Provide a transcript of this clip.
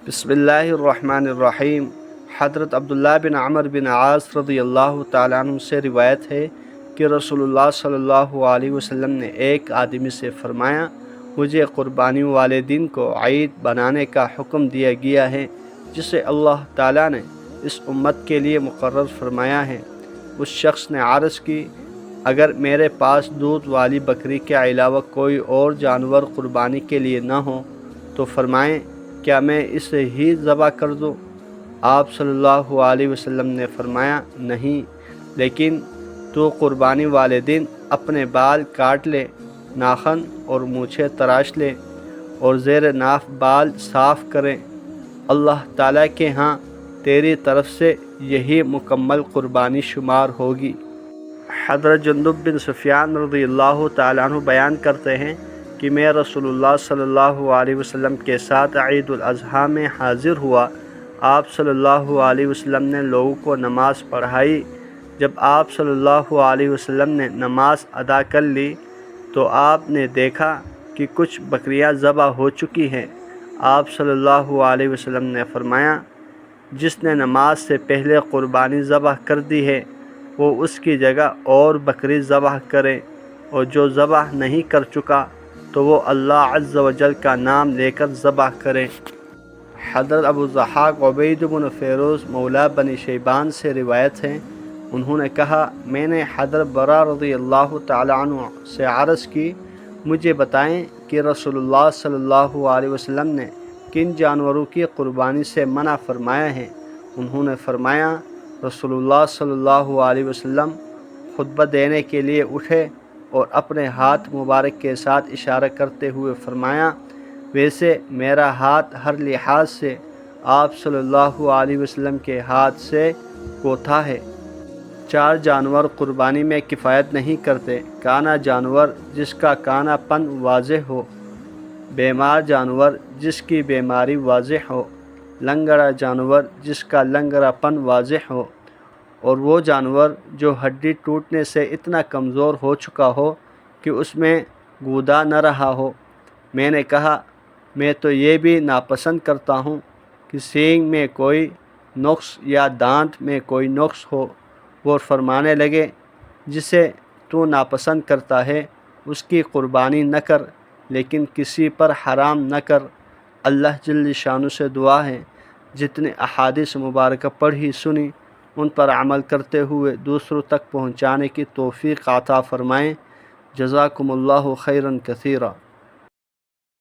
बिस्मिल्लाहिर्रहमानिर्रहीम। हज़रत अब्दुल्लाह बिन अमर बिन आस रज़ी अल्लाह तआला अन्हु से रिवायत है कि रसूलुल्लाह सल्लल्लाहु अलैहि वसल्लम ने एक आदमी से फ़रमाया, मुझे क़ुरबानी वाले दिन को ईद बनाने का हुक्म दिया गया है जिसे अल्लाह ताला ने इस उम्मत के लिए मुकर्रर फरमाया है। उस शख्स ने अर्ज़ की, अगर मेरे पास दूध वाली बकरी के अलावा कोई और जानवर क़ुरबानी के लिए न हो तो फ़रमाएँ, क्या मैं इसे ही ज़बह कर दूँ? आप सल्लल्लाहु अलैहि वसल्लम ने फ़रमाया, नहीं, लेकिन तो क़ुरबानी वाले दिन अपने बाल काट ले, नाखन और मूछें तराश ले और ज़ेर नाफ बाल साफ़ करें। अल्लाह ताला के यहाँ तेरी तरफ से यही मुकम्मल क़ुरबानी शुमार होगी। हज़रत जुंदुब बिन सुफ़ियान रज़ियल्लाहु ताला अन्हु बयान करते हैं कि मैं रसूलुल्लाह सल्लल्लाहु अलैहि वसल्लम के साथ ईद उल अज़हा में हाज़िर हुआ। आप सल्लल्लाहु अलैहि वसल्लम ने लोगों को नमाज़ पढ़ाई। जब आप सल्लल्लाहु अलैहि वसल्लम ने नमाज अदा कर ली तो आपने देखा कि कुछ बकरियां ज़बह हो चुकी हैं। आप सल्लल्लाहु अलैहि वसल्लम ने फ़रमाया, जिसने नमाज से पहले क़ुरबानी ज़बह कर दी है वो उसकी जगह और बकरी ज़बह करे, और जो ज़बह नहीं कर चुका तो वो अल्लाह अज़्ज़ व जल का नाम लेकर ज़बह करें। हज़रत अबू ज़हाक़ उबैद बिन फ़ैरूज़ मौला बनी शैबान से रिवायत है, उन्होंने कहा, मैंने हज़रत बरा रज़ियल्लाहु ताला अन्हु से अर्ज़ की, मुझे बताएं कि रसूलुल्लाह सल्लल्लाहु अलैहि वसल्लम ने किन जानवरों की क़ुरबानी से मना फ़रमाया है। उन्होंने फ़रमाया, रसूलुल्लाह सल्लल्लाहु अलैहि वसल्लम खुतबा देने के लिए उठे और अपने हाथ मुबारक के साथ इशारा करते हुए फ़रमाया, वैसे मेरा हाथ हर लिहाज से आप सल्लल्लाहु अलैहि वसल्लम के हाथ से कोथा है। 4 जानवर क़ुरबानी में किफ़ायत नहीं करते। काना जानवर जिसका कानापन वाज़ेह हो, बीमार जानवर जिसकी बीमारी वाज़ेह हो, लंगड़ा जानवर जिसका लंगड़ापन वाज़ेह हो, और वो जानवर जो हड्डी टूटने से इतना कमज़ोर हो चुका हो कि उसमें गूदा न रहा हो। मैंने कहा, मैं तो ये भी नापसंद करता हूँ कि सींग में कोई नुक्स या दांत में कोई नुक्स हो। वो फरमाने लगे, जिसे तू नापसंद करता है उसकी क़ुरबानी न कर, लेकिन किसी पर हराम न कर। अल्लाह जल्ल शानु से दुआ है, जितने अहादीस मुबारक पढ़ी सुनी उन पर अमल करते हुए दूसरों तक पहुँचाने की तौफ़ीक़ अता फ़रमाएँ। जज़ाकुमुल्लाहु खैरन कसीरा।